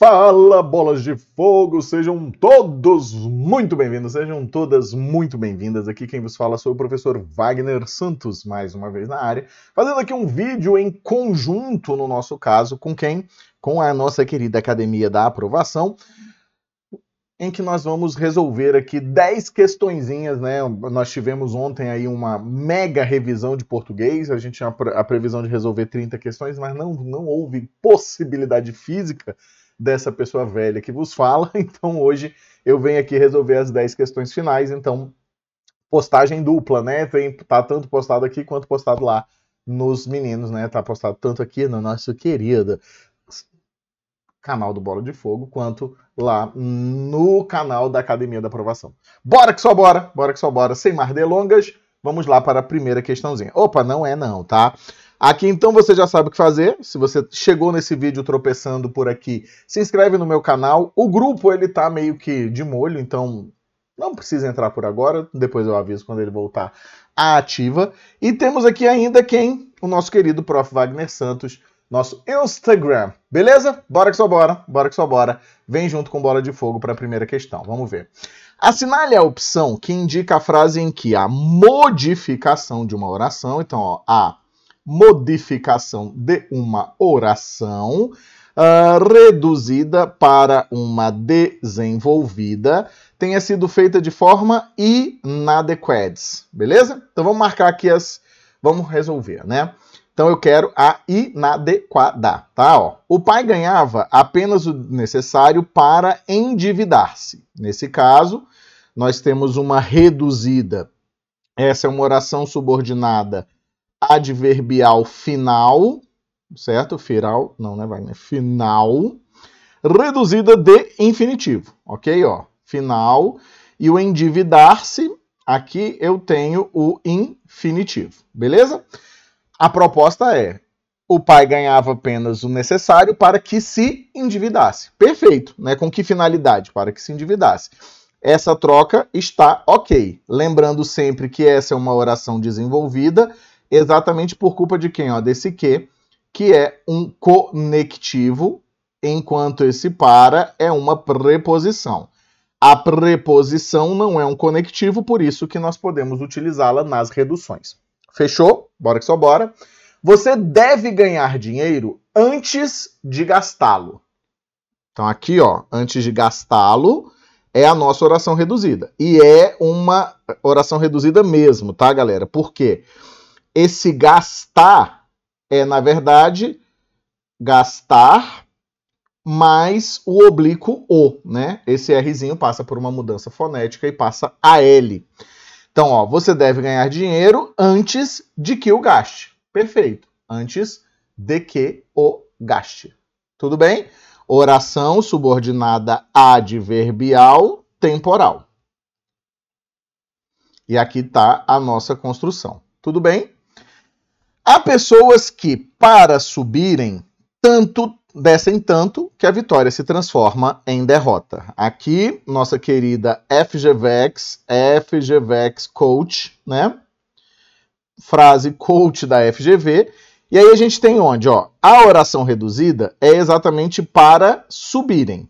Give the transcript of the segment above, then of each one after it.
Fala, bolas de fogo! Sejam todos muito bem-vindos, sejam todas muito bem-vindas. Aqui quem vos fala sou o professor Wagner Santos, mais uma vez na área, fazendo aqui um vídeo em conjunto, no nosso caso, com quem? Com a nossa querida Academia da Aprovação, em que nós vamos resolver aqui 10 questõezinhas, né? Nós tivemos ontem aí uma mega revisão de português, a gente tinha a previsão de resolver 30 questões, mas não houve possibilidade física dessa pessoa velha que vos fala, então hoje eu venho aqui resolver as 10 questões finais, então postagem dupla, né? Tá tanto postado aqui quanto postado lá nos meninos, né? Tá postado tanto aqui no nosso querido canal do Bola de Fogo, quanto lá no canal da Academia da Aprovação. Bora que só bora, bora que só bora. Sem mais delongas, vamos lá para a primeira questãozinha. Opa, não é não, tá? Aqui então você já sabe o que fazer. Se você chegou nesse vídeo tropeçando por aqui, se inscreve no meu canal. O grupo, ele tá meio que de molho, então não precisa entrar por agora. Depois eu aviso quando ele voltar à ativa. E temos aqui ainda quem? O nosso querido Prof. Wagner Santos, nosso Instagram, beleza? Bora que só bora, bora que só bora. Vem junto com bola de fogo para a primeira questão, vamos ver. Assinale a opção que indica a frase em que a modificação de uma oração, então, ó, a modificação de uma oração reduzida para uma desenvolvida tenha sido feita de forma inadequada, beleza? Então vamos marcar aqui vamos resolver, né? Então eu quero a inadequada, tá? Ó, o pai ganhava apenas o necessário para endividar-se. Nesse caso, nós temos uma reduzida. Essa é uma oração subordinada adverbial final, certo? Final, não, né, Wagner? Final, reduzida de infinitivo, ok? Ó, final. E o endividar-se, aqui eu tenho o infinitivo, beleza? A proposta é, o pai ganhava apenas o necessário para que se endividasse. Perfeito, né? Com que finalidade? Para que se endividasse. Essa troca está ok. Lembrando sempre que essa é uma oração desenvolvida, exatamente por culpa de quem? Ó, desse que é um conectivo, enquanto esse para é uma preposição. A preposição não é um conectivo, por isso que nós podemos utilizá-la nas reduções. Fechou? Bora que só bora. Você deve ganhar dinheiro antes de gastá-lo. Então aqui, ó, antes de gastá-lo, é a nossa oração reduzida. E é uma oração reduzida mesmo, tá, galera? Por quê? Esse gastar é, na verdade, gastar mais o oblíquo o, né? Esse Rzinho passa por uma mudança fonética e passa a L. Então, ó, você deve ganhar dinheiro antes de que o gaste. Perfeito. Antes de que o gaste. Tudo bem? Oração subordinada adverbial temporal. E aqui está a nossa construção. Tudo bem? Há pessoas que, para subirem, descem tanto que a vitória se transforma em derrota. Aqui, nossa querida FGVEX Coach, né? Frase coach da FGV. E aí a gente tem onde, ó, a oração reduzida é exatamente para subirem.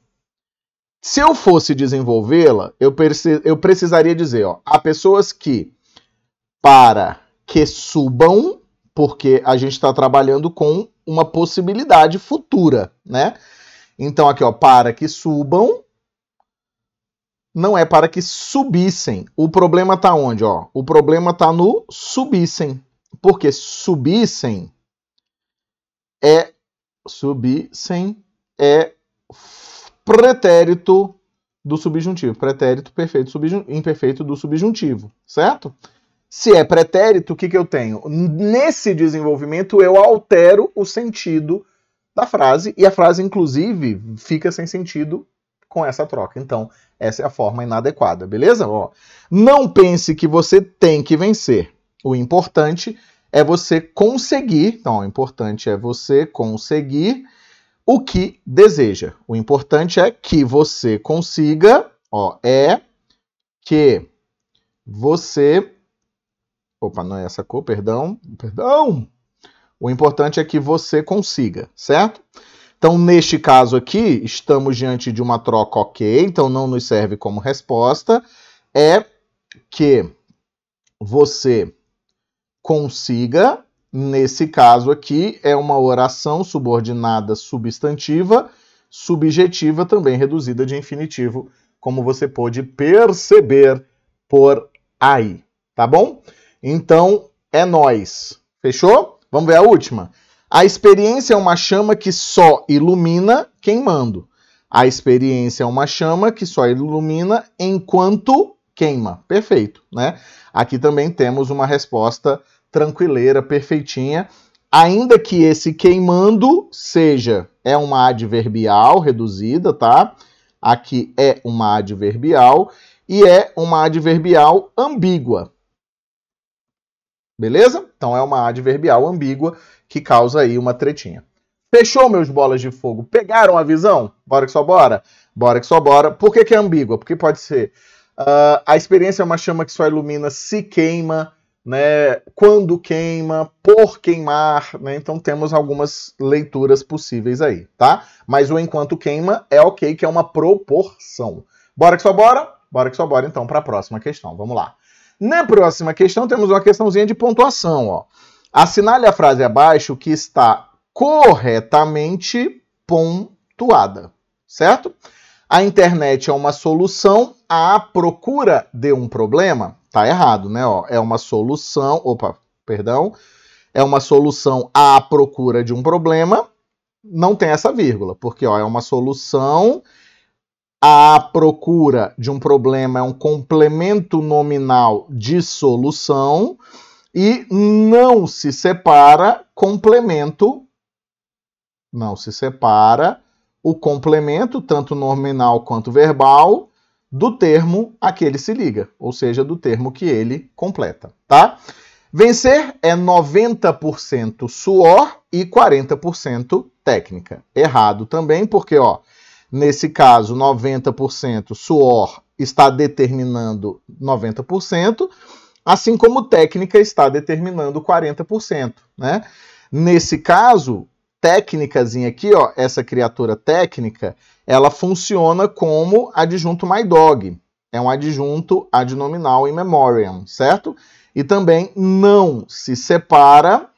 Se eu fosse desenvolvê-la, eu precisaria dizer, ó, há pessoas que, para que subam, porque a gente está trabalhando com uma possibilidade futura, né? Então aqui, ó, para que subam, não é para que subissem. O problema está onde, ó? O problema está no subissem, porque subissem é pretérito do subjuntivo, pretérito perfeito imperfeito do subjuntivo, certo? Se é pretérito, o que eu tenho? Nesse desenvolvimento, eu altero o sentido da frase, e a frase, inclusive, fica sem sentido com essa troca. Então, essa é a forma inadequada, beleza? Ó, não pense que você tem que vencer. O importante é você conseguir, então, o importante é você conseguir o que deseja. O importante é que você consiga, ó, é que você... Opa, não é essa cor, perdão. O importante é que você consiga, certo? Então, neste caso aqui, estamos diante de uma troca ok, então não nos serve como resposta. É que você consiga, nesse caso aqui, é uma oração subordinada substantiva, subjetiva também reduzida de infinitivo, como você pôde perceber por aí, tá bom? Então, é nóis. Fechou? Vamos ver a última? A experiência é uma chama que só ilumina queimando. A experiência é uma chama que só ilumina enquanto queima. Perfeito, né? Aqui também temos uma resposta tranquileira, perfeitinha. Ainda que esse queimando é uma adverbial reduzida, tá? Aqui é uma adverbial e é uma adverbial ambígua. Beleza? Então é uma adverbial ambígua que causa aí uma tretinha. Fechou, meus bolas de fogo? Pegaram a visão? Bora que só bora? Bora que só bora. Por que é ambígua? Porque pode ser a experiência é uma chama que só ilumina se queima, né? Quando queima, por queimar, né? Então temos algumas leituras possíveis aí, tá? Mas o enquanto queima é ok, que é uma proporção. Bora que só bora? Bora que só bora então para a próxima questão. Vamos lá. Na próxima questão temos uma questãozinha de pontuação, ó. Assinale a frase abaixo que está corretamente pontuada, certo? A internet é uma solução à procura de um problema. Tá errado, né? Ó, é uma solução... É uma solução à procura de um problema. Não tem essa vírgula, porque ó, é uma solução à procura de um problema, é um complemento nominal de solução e não se separa complemento... Não se separa o complemento, tanto nominal quanto verbal, do termo a que ele se liga, ou seja, do termo que ele completa, tá? Vencer é 90% suor e 40% técnica. Errado também, porque, ó, nesse caso, 90% suor está determinando 90%, assim como técnica está determinando 40%, né? Nesse caso, técnicazinha aqui, ó, essa criatura técnica, ela funciona como adjunto my dog. É um adjunto adnominal in memoriam, certo? E também não se separa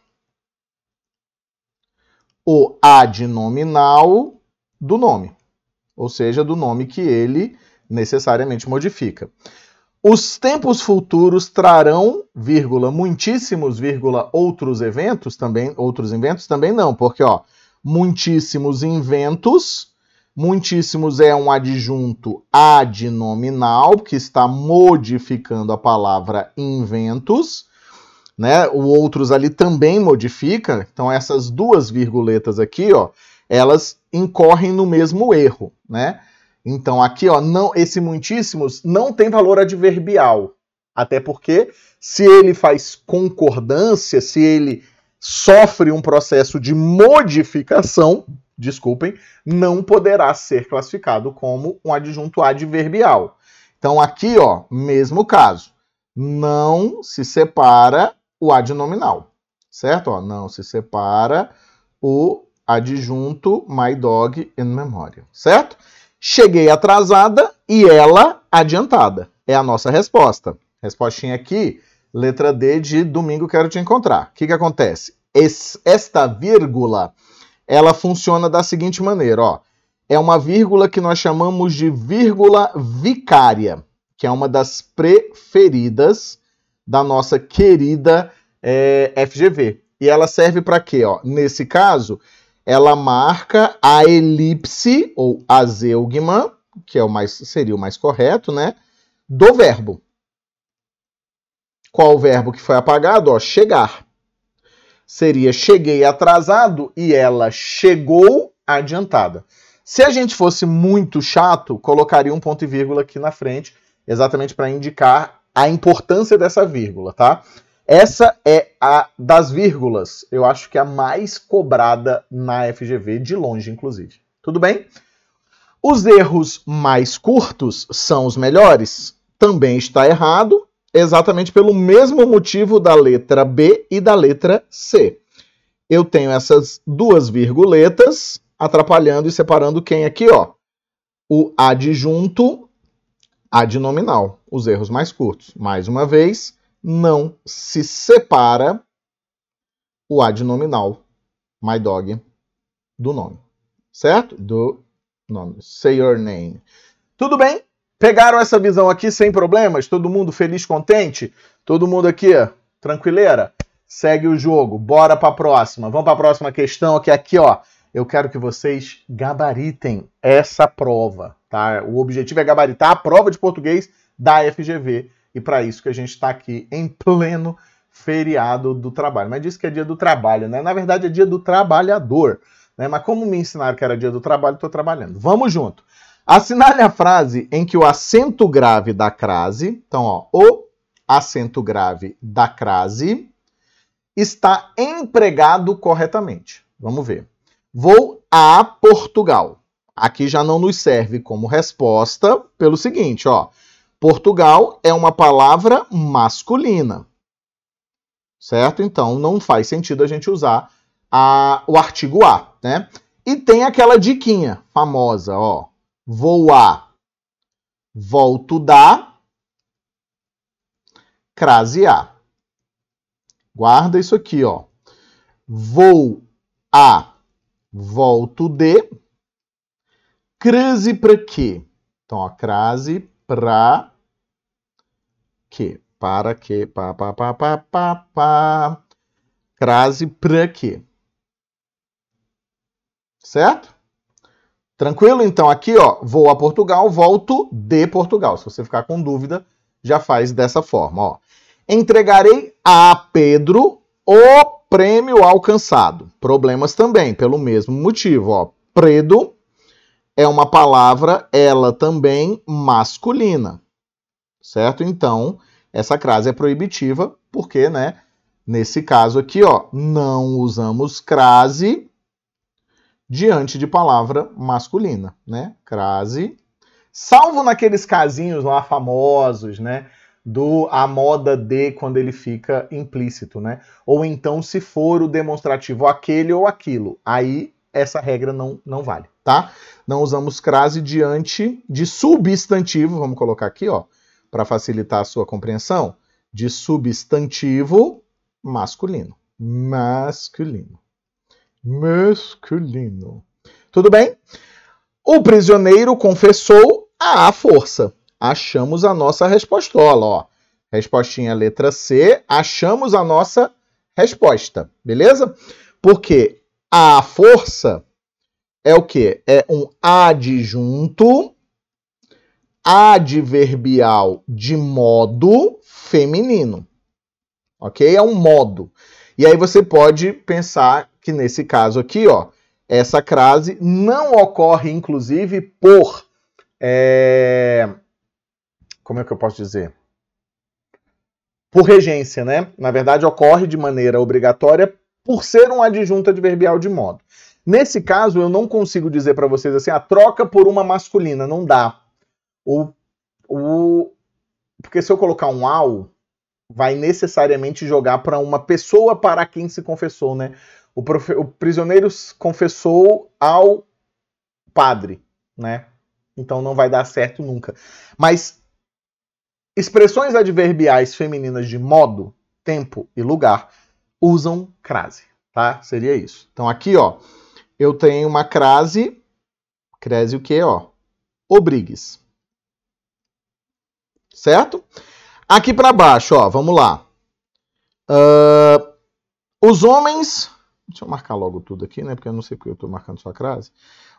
o adnominal do nome, ou seja, do nome que ele necessariamente modifica. Os tempos futuros trarão, vírgula, muitíssimos, vírgula, outros inventos também não, porque, ó, muitíssimos inventos, muitíssimos é um adjunto adnominal, que está modificando a palavra inventos, né? O outros ali também modifica, então essas duas virguletas aqui, ó, elas incorrem no mesmo erro, né? Então, aqui, ó, esse muitíssimos não tem valor adverbial. Até porque, se ele faz concordância, se ele sofre um processo de modificação, desculpem, não poderá ser classificado como um adjunto adverbial. Então, aqui, ó, mesmo caso. Não se separa o adnominal, certo? Ó, não se separa o adjunto my dog in memoriam, certo? Cheguei atrasada e ela adiantada. É a nossa resposta. Respostinha aqui, letra D de domingo quero te encontrar. O que acontece? Esta vírgula, ela funciona da seguinte maneira, ó. É uma vírgula que nós chamamos de vírgula vicária, que é uma das preferidas da nossa querida FGV. E ela serve para quê? Ó? Nesse caso, ela marca a elipse, ou azeugma, que é seria o mais correto, né? Do verbo. Qual o verbo que foi apagado? Ó, chegar. Seria cheguei atrasado e ela chegou adiantada. Se a gente fosse muito chato, colocaria um ponto e vírgula aqui na frente, exatamente para indicar a importância dessa vírgula, tá? Essa é a das vírgulas, eu acho que é a mais cobrada na FGV, de longe, inclusive. Tudo bem? Os erros mais curtos são os melhores? Também está errado, exatamente pelo mesmo motivo da letra B e da letra C. Eu tenho essas duas virguletas, atrapalhando e separando quem aqui, ó? O adjunto adnominal, os erros mais curtos. Mais uma vez, não se separa o adnominal, my dog, do nome, certo? Do nome, say your name. Tudo bem? Pegaram essa visão aqui sem problemas? Todo mundo feliz, contente? Todo mundo aqui, tranquileira? Segue o jogo, bora para a próxima. Vamos para a próxima questão, que é aqui, ó. Eu quero que vocês gabaritem essa prova, tá? O objetivo é gabaritar a prova de português da FGV. E para isso que a gente está aqui em pleno feriado do trabalho. Mas disse que é dia do trabalho, né? Na verdade é dia do trabalhador, né? Mas como me ensinaram que era dia do trabalho, estou trabalhando. Vamos junto. Assinale a frase em que o acento grave da crase, então, ó, o acento grave da crase está empregado corretamente. Vamos ver. Vou a Portugal. Aqui já não nos serve como resposta pelo seguinte, ó. Portugal é uma palavra masculina. Certo? Então, não faz sentido a gente usar o artigo a, né? E tem aquela diquinha famosa, ó. Vou a, volto da, crase a. Guarda isso aqui, ó. Vou a, volto de, crase pra quê? Então, ó, crase pra quê? Para quê? Pá. Crase pra quê? Certo? Tranquilo? Então, aqui, ó, vou a Portugal, volto de Portugal. Se você ficar com dúvida, já faz dessa forma, ó. Entregarei a Pedro o prêmio alcançado. Problemas também, pelo mesmo motivo, ó. Predo é uma palavra, ela também masculina. Certo? Então, essa crase é proibitiva, porque, né, nesse caso aqui, ó, não usamos crase diante de palavra masculina, né? Crase, salvo naqueles casinhos lá famosos, né? Do a moda de quando ele fica implícito, né? Ou então se for o demonstrativo aquele ou aquilo, aí essa regra não vale, tá? Não usamos crase diante de substantivo, vamos colocar aqui, ó, para facilitar a sua compreensão, de substantivo masculino. Masculino. Tudo bem? O prisioneiro confessou à força. Achamos a nossa respostola, ó. Respostinha letra C, achamos a nossa resposta, beleza? Porque a força é o quê? É um adjunto adverbial de modo feminino. Ok? É um modo. E aí você pode pensar que nesse caso aqui, ó, essa crase não ocorre, inclusive, por... como é que eu posso dizer? Por regência, né? Na verdade, ocorre de maneira obrigatória por ser um adjunto adverbial de modo. Nesse caso, eu não consigo dizer para vocês assim, a troca por uma masculina, não dá. Porque se eu colocar um ao, vai necessariamente jogar para uma pessoa para quem se confessou, né? O prisioneiro confessou ao padre, né? Então não vai dar certo nunca. Mas expressões adverbiais femininas de modo, tempo e lugar usam crase, tá? Seria isso. Então aqui, ó, eu tenho uma crase o quê, ó? Obrigues. Certo? Aqui para baixo, ó, vamos lá. Os homens... Deixa eu marcar logo tudo aqui, né? Porque eu não sei porque eu estou marcando sua crase.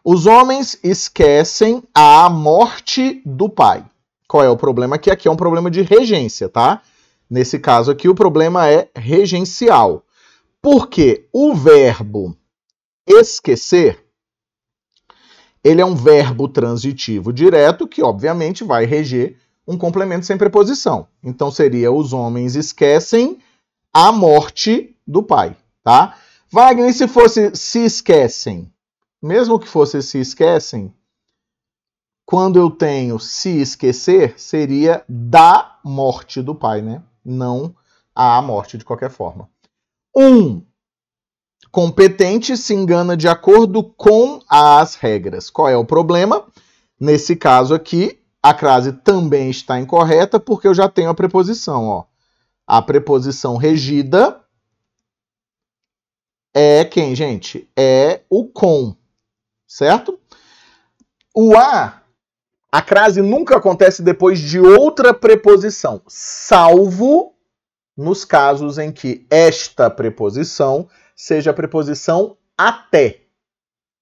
Os homens esquecem a morte do pai. Qual é o problema aqui? Aqui é um problema de regência, tá? Nesse caso aqui, o problema é regencial. Porque o verbo esquecer, ele é um verbo transitivo direto que, obviamente, vai reger um complemento sem preposição. Então, seria os homens esquecem a morte do pai, tá? Wagner, e se fosse se esquecem? Mesmo que fosse se esquecem, quando eu tenho se esquecer, seria da morte do pai, né? Não a morte de qualquer forma. competente se engana de acordo com as regras. Qual é o problema? Nesse caso aqui, a crase também está incorreta porque eu já tenho a preposição. Ó. A preposição regida é quem, gente? É o com, certo? O a crase nunca acontece depois de outra preposição, salvo nos casos em que esta preposição seja a preposição até,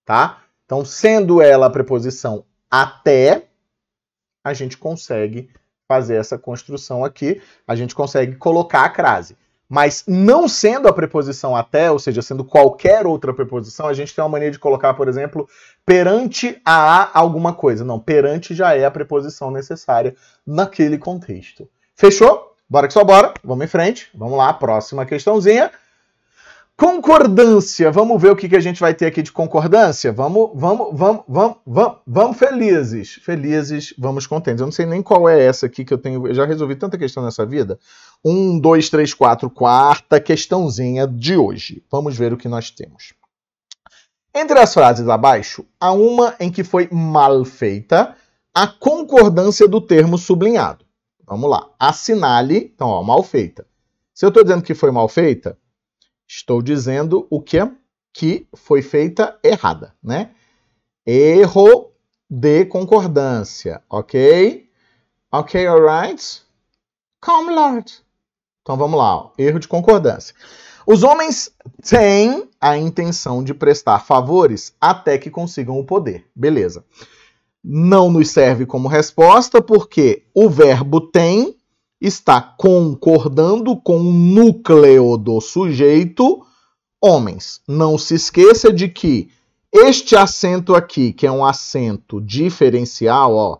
tá? Então, sendo ela a preposição até, a gente consegue fazer essa construção aqui, a gente consegue colocar a crase. Mas não sendo a preposição até, ou seja, sendo qualquer outra preposição, a gente tem uma mania de colocar, por exemplo, perante a alguma coisa. Não, perante já é a preposição necessária naquele contexto. Fechou? Bora que só bora. Vamos em frente. Vamos lá, próxima questãozinha. Concordância. Vamos ver o que a gente vai ter aqui de concordância? Vamos felizes. Felizes, vamos contentes. Eu não sei nem qual é essa aqui que eu tenho. Eu já resolvi tanta questão nessa vida. 1, 2, 3, 4, quarta questãozinha de hoje. Vamos ver o que nós temos. Entre as frases abaixo, há uma em que foi mal feita a concordância do termo sublinhado. Vamos lá. Assinale. Então, ó, mal feita. Se eu estou dizendo que foi mal feita, estou dizendo o que? Que foi feita errada, né? Erro de concordância, ok? Ok, alright? Come, Lord. Então, vamos lá. Ó. Erro de concordância. Os homens têm a intenção de prestar favores até que consigam o poder. Beleza. Não nos serve como resposta porque o verbo tem está concordando com o núcleo do sujeito, homens. Não se esqueça de que este acento aqui, que é um acento diferencial, ó,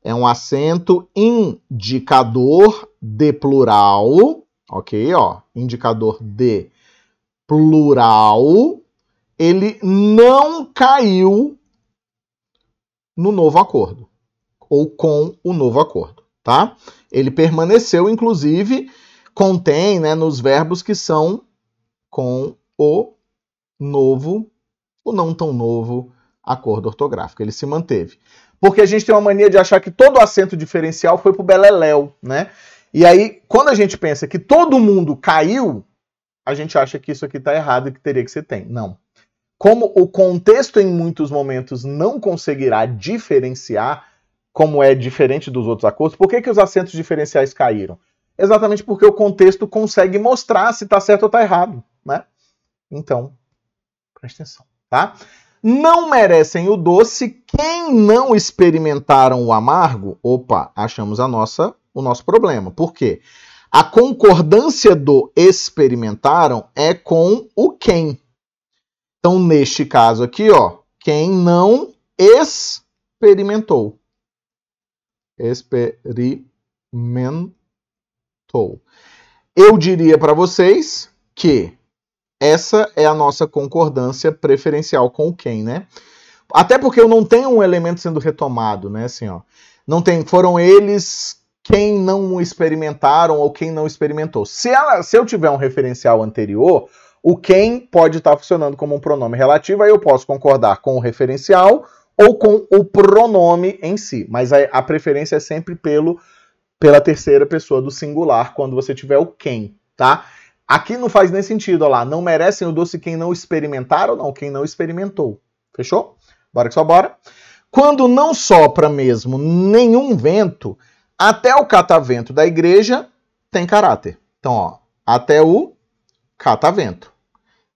é um acento indicador de plural, ok? Ó, indicador de plural, ele não caiu no novo acordo, ou com o novo acordo, tá? Ele permaneceu, inclusive, contém, né, nos verbos que são com o novo, o não tão novo acordo ortográfico. Ele se manteve. Porque a gente tem uma mania de achar que todo acento diferencial foi pro beleléu, né? E aí, quando a gente pensa que todo mundo caiu, a gente acha que isso aqui está errado e que teria que ser tem. Não. Como o contexto em muitos momentos não conseguirá diferenciar, como é diferente dos outros acordos, por que os acentos diferenciais caíram? Exatamente porque o contexto consegue mostrar se está certo ou está errado, né? Então, presta atenção, tá? Não merecem o doce quem não experimentaram o amargo. Opa, achamos o nosso problema. Por quê? A concordância do experimentaram é com o quem. Então, neste caso aqui, ó, quem não experimentou. Experimentou. Eu diria para vocês que essa é a nossa concordância preferencial com o quem, né? Até porque eu não tenho um elemento sendo retomado, né? Assim, ó. Não tem, foram eles quem não experimentaram ou quem não experimentou. Se eu tiver um referencial anterior, o quem pode estar funcionando como um pronome relativo, aí eu posso concordar com o referencial ou com o pronome em si. Mas a preferência é sempre pela terceira pessoa do singular, quando você tiver o quem, tá? Aqui não faz nem sentido, ó lá. Não merecem o doce quem não experimentaram, não, quem não experimentou. Fechou? Bora que só bora. Quando não sopra mesmo nenhum vento, até o catavento da igreja tem caráter. Então, ó, até o catavento.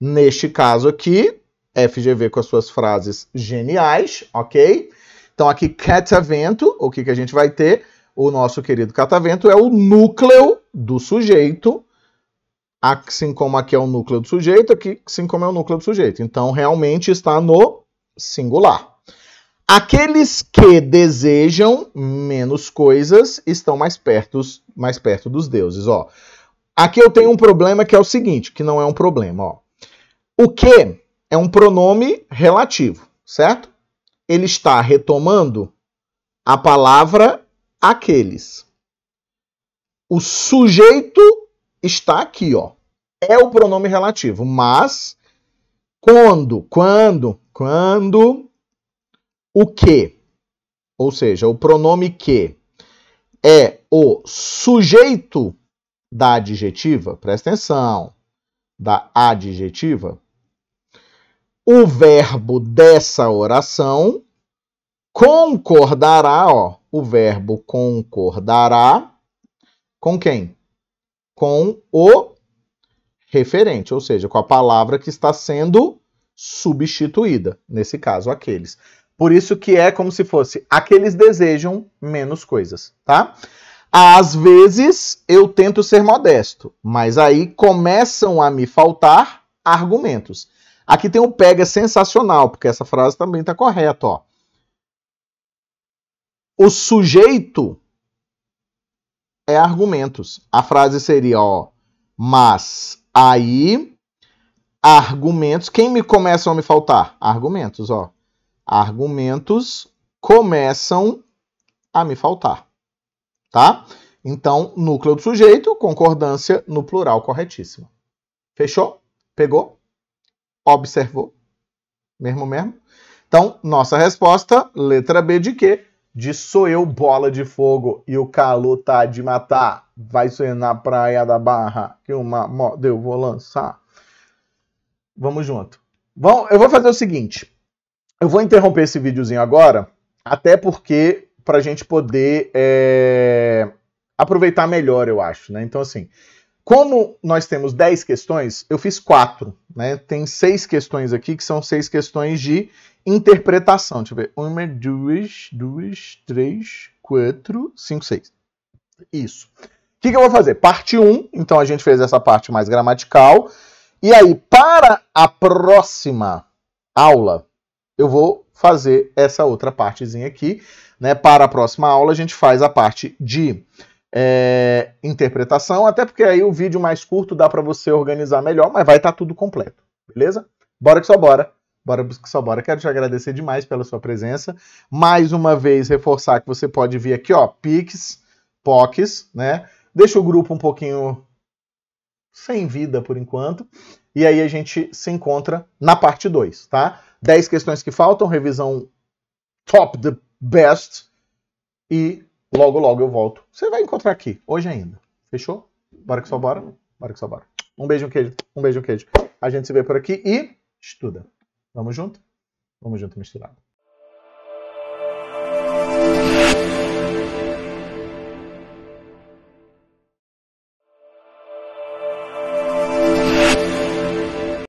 Neste caso aqui, FGV com as suas frases geniais, ok? Então aqui, catavento, o que a gente vai ter? O nosso querido catavento é o núcleo do sujeito, assim como aqui é o núcleo do sujeito, aqui assim como é o núcleo do sujeito. Então, realmente está no singular. Aqueles que desejam menos coisas estão mais perto dos deuses. Ó. Aqui eu tenho um problema que é o seguinte, que não é um problema. Ó. O que é um pronome relativo, certo? Ele está retomando a palavra aqueles. O sujeito está aqui, ó. É o pronome relativo, mas Quando o que, ou seja, o pronome que é o sujeito da adjetiva, presta atenção, da adjetiva, o verbo dessa oração concordará, ó, o verbo concordará com quem? Com o referente, ou seja, com a palavra que está sendo substituída, nesse caso, aqueles. Por isso que é como se fosse aqueles desejam menos coisas, tá? Às vezes eu tento ser modesto, mas aí começam a me faltar argumentos. Aqui tem um pega sensacional, porque essa frase também está correta, ó. O sujeito é argumentos. A frase seria, ó, mas aí argumentos, quem me começam a me faltar? Argumentos, ó. Argumentos começam a me faltar, tá? Então, núcleo do sujeito, concordância no plural, corretíssima. Fechou? Pegou? Observou? Mesmo? Então, nossa resposta, letra B de quê? De sou eu, bola de fogo, e o calor tá de matar. Vai ser na praia da Barra que uma moda eu vou lançar. Vamos junto. Bom, eu vou fazer o seguinte. Eu vou interromper esse videozinho agora, até porque pra gente poder aproveitar melhor, eu acho, né? Então, assim, como nós temos 10 questões, eu fiz 4, né? Tem 6 questões aqui, que são 6 questões de interpretação. Deixa eu ver. 1, 2, 3, 4, 5, 6. Isso. O que eu vou fazer? Parte 1, então a gente fez essa parte mais gramatical. E aí, para a próxima aula, eu vou fazer essa outra partezinha aqui, né? Para a próxima aula, a gente faz a parte de interpretação, até porque aí o vídeo mais curto dá para você organizar melhor, mas vai estar tudo completo, beleza? Bora que só bora. Bora que só bora. Quero te agradecer demais pela sua presença. Mais uma vez, reforçar que você pode vir aqui, ó, Pix, POCs, né? Deixa o grupo um pouquinho sem vida por enquanto. E aí a gente se encontra na parte 2, tá? 10 questões que faltam, revisão top the best. E logo, logo eu volto. Você vai encontrar aqui, hoje ainda. Fechou? Bora que só bora? Bora que só bora. Um beijo, um queijo. Um beijo, um queijo. A gente se vê por aqui e estuda. Vamos junto? Vamos junto misturado.